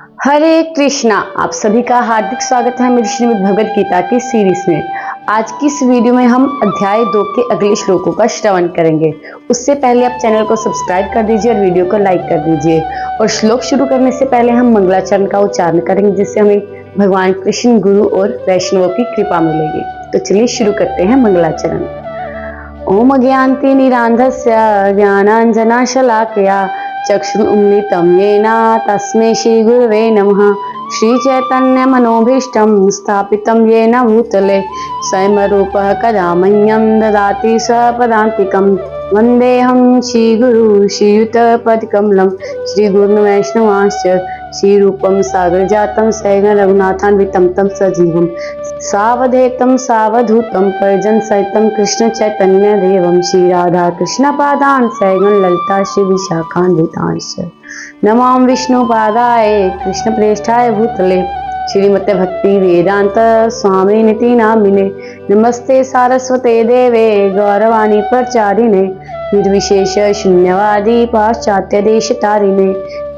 हरे कृष्णा। आप सभी का हार्दिक स्वागत है मेरी श्रीमद् भगवद गीता की सीरीज में। आज की इस वीडियो में हम अध्याय 2 के अगले श्लोकों का श्रवण करेंगे। उससे पहले आप चैनल को सब्सक्राइब कर दीजिए और वीडियो को लाइक कर दीजिए। और श्लोक शुरू करने से पहले हम मंगलाचरण का उच्चारण करेंगे, जिससे हमें भगवान कृष्ण, गुरु और वैष्णवों की कृपा मिलेगी। तो चलिए शुरू करते हैं मंगलाचरण। ओम अज्ञानतिमिरान्धस्य ज्ञानाञ्जनशलाकया चक्षुरुन्मिलितं येन तस्मै श्रीगुरवे नमः। श्रीचैतन्यमनोभीष्टं स्थापितं येन भूतले स्वयं रूपः कदा मह्यं ददाति स्वपदान्तिकं। वन्देऽहं श्रीगुरु श्रीयुतपदकमलं श्रीगुरुन् वैष्णवांश्च श्रीरूपं सागरजातं सैगं रघुनाथान्वितं तं सजीवं सावधेतं सावधूतं परिजन सहितं कृष्ण चैतन्य देवं श्री राधा कृष्ण पादान् सैगं ललिता श्री विशाखान्वितांश्च। नमां विष्णुपादाय कृष्ण प्रेष्ठाय भूतले श्रीमते भक्ति वेदांत स्वामी निति नामिने। नमस्ते सारस्वते देवे गौरवाणी प्रचारिणे निर्विशेष शून्यवादी पाश्चात्य देश तारिणे।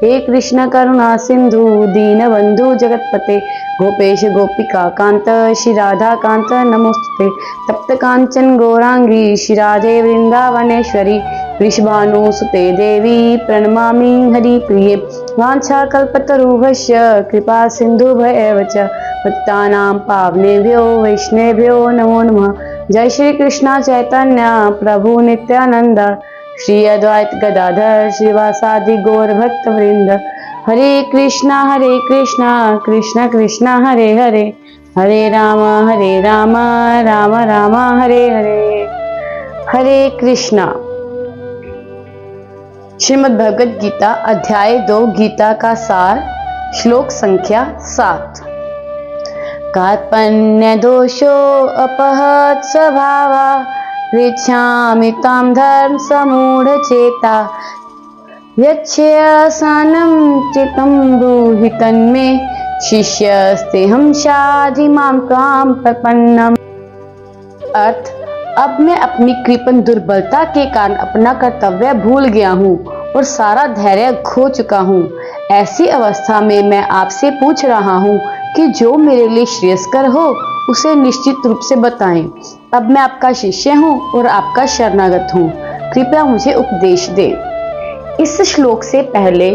हे कृष्ण करुणा सिंधु दीनबंधु जगतपते गोपेश गोपिका कांत श्री राधा कांत नमोस्तुते। तप्त कांचन गौरांगी श्री राधे वृंदावनेश्वरी वृषभानुसुते देवी प्रणमामि हरिप्रिये। वाञ्छा कल्पतरुभ्यश्च कृपा सिन्धुभ्येव च पतितानां पावनेभ्यो वैष्णवेभ्यो नमो नमः। जय श्री कृष्ण चैतन्य प्रभु नित्यानंद श्री अद्वैत गदाधर श्रीवासादि गौर भक्त वृंद। हरे कृष्णा कृष्ण कृष्णा हरे हरे हरे राम राम राम हरे हरे। हरे कृष्णा। श्रीमद् भगवद गीता अध्याय 2 गीता का सार श्लोक संख्या 7। कार्पण्य दोषो अपहत स्वभावा पृच्छामि तां धर्म समूढ़ चेता यच्छ्यसानं चितं ब्रूहि तन्मे शिष्यस्तेऽहं शाधि मां त्वां प्रपन्नम्। अर्थ: अब मैं अपनी कृपण दुर्बलता के कारण अपना कर्तव्य भूल गया हूँ और सारा धैर्य खो चुका हूँ। ऐसी अवस्था में मैं आपसे पूछ रहा हूँ कि जो मेरे लिए श्रेयस्कर हो उसे निश्चित रूप से बताएं। अब मैं आपका शिष्य हूँ और आपका शरणागत हूँ, कृपया मुझे उपदेश दें। इस श्लोक से पहले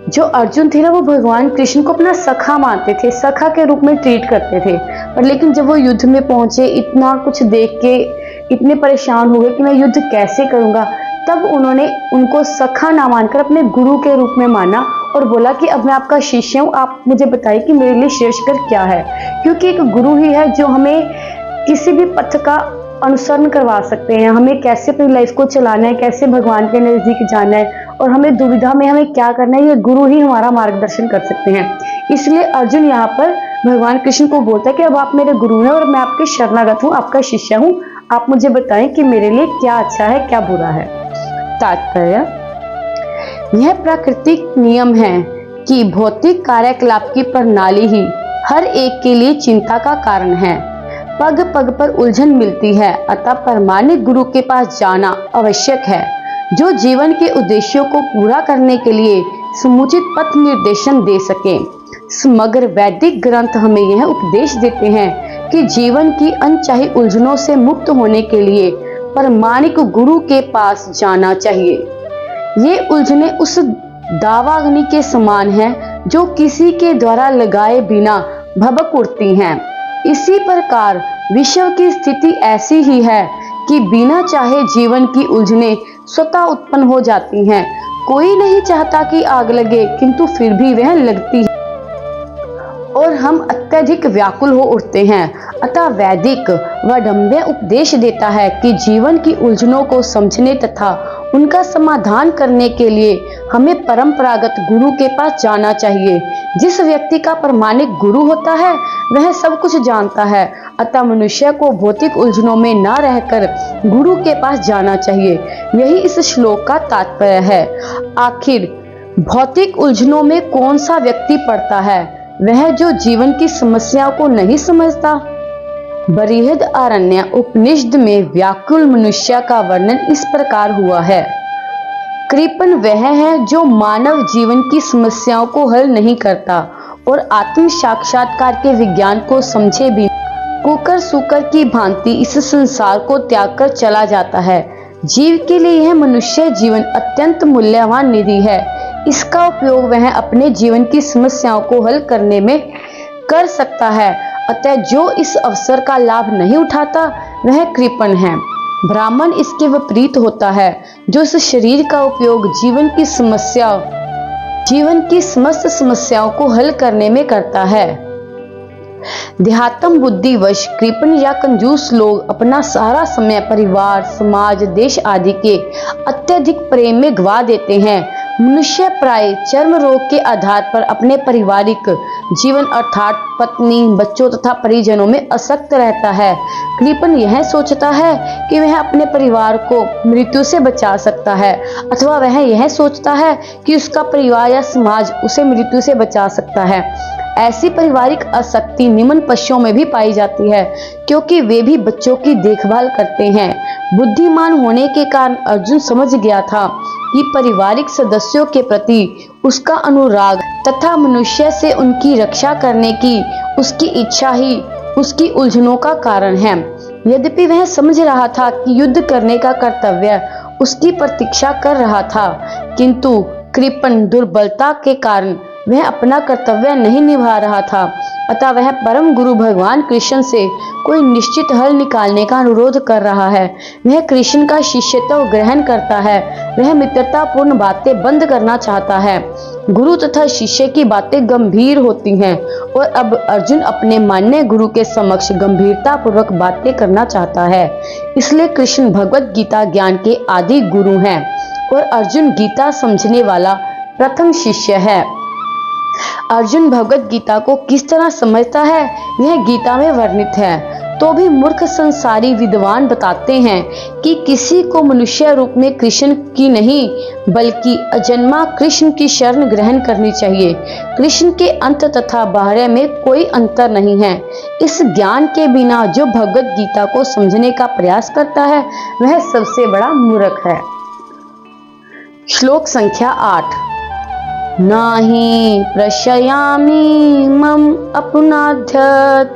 जो अर्जुन थे ना, वो भगवान कृष्ण को अपना सखा मानते थे, सखा के रूप में ट्रीट करते थे। पर लेकिन जब वो युद्ध में पहुंचे, इतना कुछ देख के इतने परेशान हो गए कि मैं युद्ध कैसे करूंगा, तब उन्होंने उनको सखा ना मानकर अपने गुरु के रूप में माना और बोला कि अब मैं आपका शिष्य हूँ, आप मुझे बताइए कि मेरे लिए श्रेष्ठकर क्या है। क्योंकि एक गुरु ही है जो हमें किसी भी पथ का अनुसरण करवा सकते हैं, हमें कैसे अपनी लाइफ को चलाना है, कैसे भगवान के नजदीक जाना है और हमें दुविधा में हमें क्या करना है, ये गुरु ही हमारा मार्गदर्शन कर सकते हैं। इसलिए अर्जुन यहाँ पर भगवान कृष्ण को बोलता है कि अब आप मेरे गुरु हैं और मैं आपके शरणागत हूँ, आपका शिष्य हूँ, आप मुझे बताएं कि मेरे लिए क्या अच्छा है, क्या बुरा है। तात्पर्य: यह प्राकृतिक नियम है कि भौतिक कार्यकलाप की प्रणाली ही हर एक के लिए चिंता का कारण है। पग पग पर उलझन मिलती है, अतः प्रामाणिक गुरु के पास जाना आवश्यक है, जो जीवन के उद्देश्यों को पूरा करने के लिए समुचित पथ निर्देशन दे सके। समग्र वैदिक ग्रंथ हमें यह उपदेश देते हैं कि जीवन की अनचाही उलझनों से मुक्त होने के लिए प्रामाणिक गुरु के पास जाना चाहिए। ये उलझने उस दावाग्नि के समान हैं जो किसी के द्वारा लगाए बिना भभक उठती हैं। इसी प्रकार विश्व की स्थिति ऐसी ही है कि बिना चाहे जीवन की उलझने स्वतः उत्पन्न हो जाती हैं। कोई नहीं चाहता कि आग लगे, किंतु फिर भी वह लगती है और हम अत्यधिक व्याकुल हो उठते हैं। अतः वैदिक वडम्बे उपदेश देता है कि जीवन की उलझनों को समझने तथा उनका समाधान करने के लिए हमें परंपरागत गुरु के पास जाना चाहिए। जिस व्यक्ति का प्रामाणिक गुरु होता है वह सब कुछ जानता है, अतः मनुष्य को भौतिक उलझनों में न रहकर गुरु के पास जाना चाहिए। यही इस श्लोक का तात्पर्य है। आखिर भौतिक उलझनों में कौन सा व्यक्ति पड़ता है? वह जो जीवन की समस्याओं को नहीं समझता। बृहद आरण्य उपनिषद में व्याकुल मनुष्य का वर्णन इस प्रकार हुआ है। कृपण वह है जो मानव जीवन की समस्याओं को हल नहीं करता और आत्म साक्षात्कार के विज्ञान को समझे भी कुकर सुकर की भांति इस संसार को त्याग कर चला जाता है। जीव के लिए यह मनुष्य जीवन अत्यंत मूल्यवान निधि है। इसका उपयोग वह अपने जीवन की समस्याओं को हल करने में कर सकता है। अतः जो इस अवसर का लाभ नहीं उठाता वह कृपण है। ब्राह्मण इसके विपरीत होता है, जो इस शरीर का उपयोग जीवन की समस्त समस्याओं को हल करने में करता है। देहात्म बुद्धिवश कृपण या कंजूस लोग अपना सारा समय परिवार, समाज, देश आदि के अत्यधिक प्रेम में गवा देते हैं। मनुष्य प्राय चर्म रोग के आधार पर अपने पारिवारिक जीवन अर्थात पत्नी, बच्चों तथा परिजनों में आसक्त रहता है। कृपण यह सोचता है कि वह अपने परिवार को मृत्यु से बचा सकता है, अथवा वह यह सोचता है कि उसका परिवार या समाज उसे मृत्यु से बचा सकता है। ऐसी पारिवारिक आसक्ति निम्न पशुओं में भी पाई जाती है, क्योंकि वे भी बच्चों की देखभाल करते हैं। बुद्धिमान होने के कारण अर्जुन समझ गया था कि पारिवारिक सदस्यों के प्रति उसका अनुराग तथा मनुष्य से उनकी रक्षा करने की उसकी इच्छा ही उसकी उलझनों का कारण है। यद्यपि वह समझ रहा था कि युद्ध करने का कर्तव्य उसकी प्रतीक्षा कर रहा था, किंतु कृपण दुर्बलता के कारण वह अपना कर्तव्य नहीं निभा रहा था। अतः वह परम गुरु भगवान कृष्ण से कोई निश्चित हल निकालने का अनुरोध कर रहा है। वह कृष्ण का शिष्यत्व ग्रहण करता है। वह मित्रतापूर्ण बातें बंद करना चाहता है। गुरु तथा शिष्य की बातें गंभीर होती हैं और अब अर्जुन अपने मान्य गुरु के समक्ष गंभीरता पूर्वक बातें करना चाहता है। इसलिए कृष्ण भगवत गीता ज्ञान के आदि गुरु हैं और अर्जुन गीता समझने वाला प्रथम शिष्य है। अर्जुन भगवत गीता को किस तरह समझता है यह गीता में वर्णित है। तो भी मूर्ख संसारी विद्वान बताते हैं कि किसी को मनुष्य रूप में कृष्ण की नहीं बल्कि अजन्मा कृष्ण की शरण ग्रहण करनी चाहिए। कृष्ण के अंत तथा बाहर में कोई अंतर नहीं है। इस ज्ञान के बिना जो भगवत गीता को समझने का प्रयास करता है वह सबसे बड़ा मूर्ख है। श्लोक संख्या 8। नाहि प्रशयामि मम अपनाध्यत्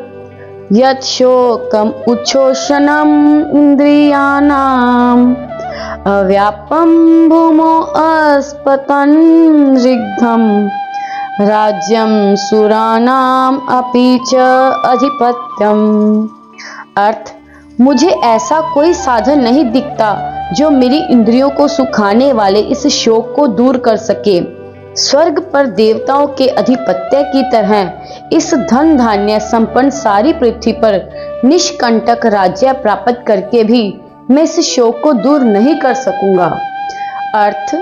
यत् शोकम उच्छोषणम इंद्रियाणाम अव्यापम भूमो अस्पतन ऋग्धम राज्यम सुराणाम अपि च अधिपत्यम। अर्थ, मुझे ऐसा कोई साधन नहीं दिखता जो मेरी इंद्रियों को सुखाने वाले इस शोक को दूर कर सके। स्वर्ग पर देवताओं के अधिपत्य की तरह इस धन धान्य संपन्न सारी पृथ्वी पर निष्कंटक राज्य प्राप्त करके भी मैं इस शोक को दूर नहीं कर सकूंगा। अर्थ,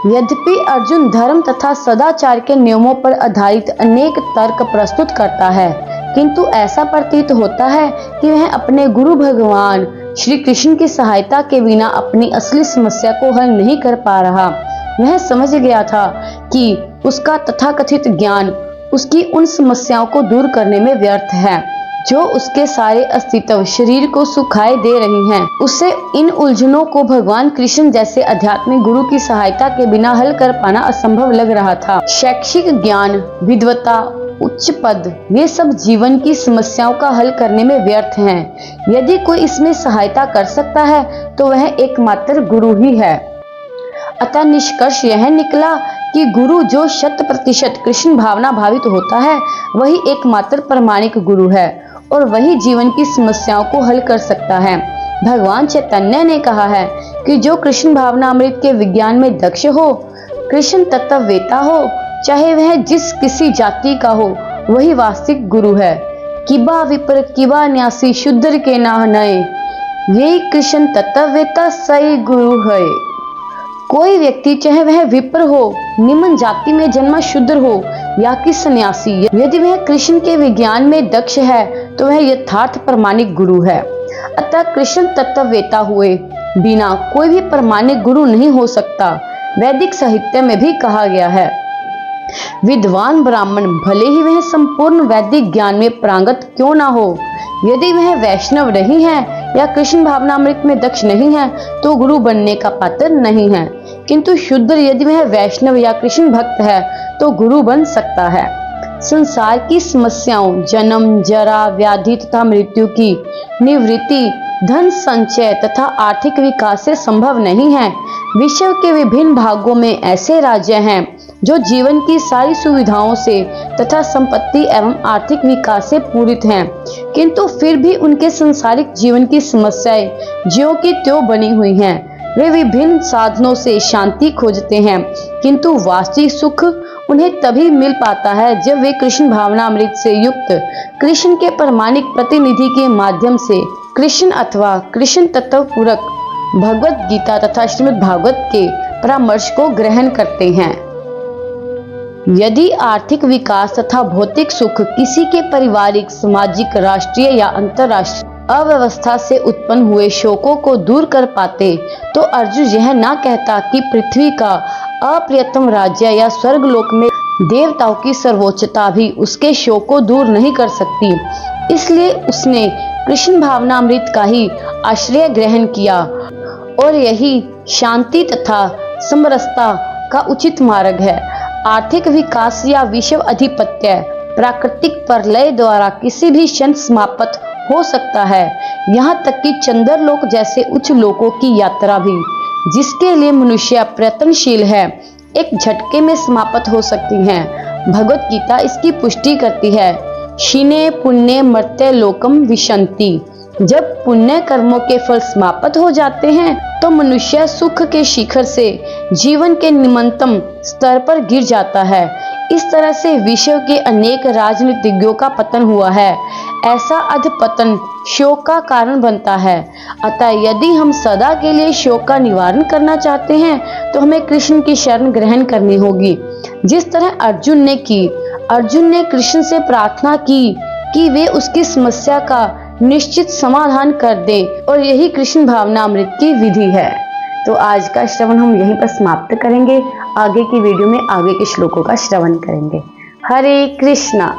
यद्यपि अर्जुन धर्म तथा सदाचार के नियमों पर आधारित अनेक तर्क प्रस्तुत करता है, किंतु ऐसा प्रतीत होता है कि वह अपने गुरु भगवान श्री कृष्ण की सहायता के बिना अपनी असली समस्या को हल नहीं कर पा रहा। वह समझ गया था कि उसका तथाकथित ज्ञान उसकी उन समस्याओं को दूर करने में व्यर्थ है जो उसके सारे अस्तित्व शरीर को सुखाए दे रही हैं। उसे इन उलझनों को भगवान कृष्ण जैसे आध्यात्मिक गुरु की सहायता के बिना हल कर पाना असंभव लग रहा था। शैक्षिक ज्ञान, विद्वता, उच्च पद, ये सब जीवन की समस्याओं का हल करने में व्यर्थ हैं। यदि कोई इसमें सहायता कर सकता है तो वह एकमात्र गुरु ही है। अतः निष्कर्ष यह निकला कि गुरु जो 100% कृष्ण भावना भावित होता है वही एकमात्र प्रमाणिक गुरु है और वही जीवन की समस्याओं को हल कर सकता है। भगवान चैतन्य ने कहा है कि जो कृष्ण भावना अमृत के विज्ञान में दक्ष हो, कृष्ण तत्ववेता हो, चाहे वह जिस किसी जाति का हो, वही वास्तविक गुरु है। किबा विपर किबा न्यासी शूद्र के नाह नए, यही कृष्ण तत्ववेता सही गुरु है। कोई व्यक्ति चाहे वह विप्र हो, निम्न जाति में जन्मा शूद्र हो या कि सन्यासी, यदि वह कृष्ण के विज्ञान में दक्ष है तो वह यथार्थ प्रमाणिक गुरु है। अतः कृष्ण तत्ववेता हुए बिना कोई भी प्रमाणिक गुरु नहीं हो सकता। वैदिक साहित्य में भी कहा गया है, विद्वान ब्राह्मण भले ही वह संपूर्ण वैदिक ज्ञान में प्रांगत क्यों ना हो, यदि वह वैष्णव नहीं है या कृष्ण भावनामृत में दक्ष नहीं है तो गुरु बनने का पात्र नहीं है, किंतु शूद्र यदि वह वैष्णव या कृष्ण भक्त है तो गुरु बन सकता है। संसार की समस्याओं जन्म, जरा, व्याधि तथा मृत्यु की निवृत्ति धन संचय तथा आर्थिक विकास से संभव नहीं है। विश्व के विभिन्न भागों में ऐसे राज्य हैं जो जीवन की सारी सुविधाओं से तथा संपत्ति एवं आर्थिक विकास से पूरित हैं, किंतु फिर भी उनके सांसारिक जीवन की समस्याएं ज्यों की त्यों बनी हुई हैं। वे विभिन्न साधनों से शांति खोजते हैं, किंतु वास्तविक सुख उन्हें तभी मिल पाता है जब वे कृष्ण भावनामृत से युक्त कृष्ण के प्रामाणिक प्रतिनिधि के माध्यम से कृष्ण अथवा कृष्ण तत्व पूरक भगवत गीता तथा श्रीमद् भागवत के परामर्श को ग्रहण करते हैं। यदि आर्थिक विकास तथा भौतिक सुख किसी के पारिवारिक, सामाजिक, राष्ट्रीय या अंतर्राष्ट्रीय अव्यवस्था से उत्पन्न हुए शोकों को दूर कर पाते तो अर्जुन यह ना कहता कि पृथ्वी का अप्रियतम राज्य या स्वर्गलोक में देवताओं की सर्वोच्चता भी उसके शोक को दूर नहीं कर सकती। इसलिए उसने कृष्ण भावनामृत का ही आश्रय ग्रहण किया और यही शांति तथा समरसता का उचित मार्ग है। आर्थिक विकास या विश्व अधिपत्य प्राकृतिक प्रलय द्वारा किसी भी क्षण समाप्त हो सकता है, यहाँ तक कि चंद्रलोक जैसे उच्च लोकों की यात्रा भी, जिसके लिए मनुष्य प्रयत्नशील है, एक झटके में समाप्त हो सकती है। भगवत गीता इसकी पुष्टि करती है। क्षीणे पुण्य मर्त्य लोकम विशन्ति। जब पुण्य कर्मों के फल समाप्त हो जाते हैं तो मनुष्य सुख के शिखर से जीवन के निम्नतम स्तर पर गिर जाता है। इस तरह से विश्व के अनेक राजनीतिज्ञों का पतन हुआ है। ऐसा अधपतन शोक का कारण बनता है। अतः यदि हम सदा के लिए शोक का निवारण करना चाहते हैं तो हमें कृष्ण की शरण ग्रहण करनी होगी, जिस तरह अर्जुन ने की। अर्जुन ने कृष्ण से प्रार्थना की कि वे उसकी समस्या का निश्चित समाधान कर दें, और यही कृष्ण भावनामृत की विधि है। तो आज का श्रवण हम यहीं पर समाप्त करेंगे। आगे की वीडियो में आगे के श्लोकों का श्रवण करेंगे। हरे कृष्णा।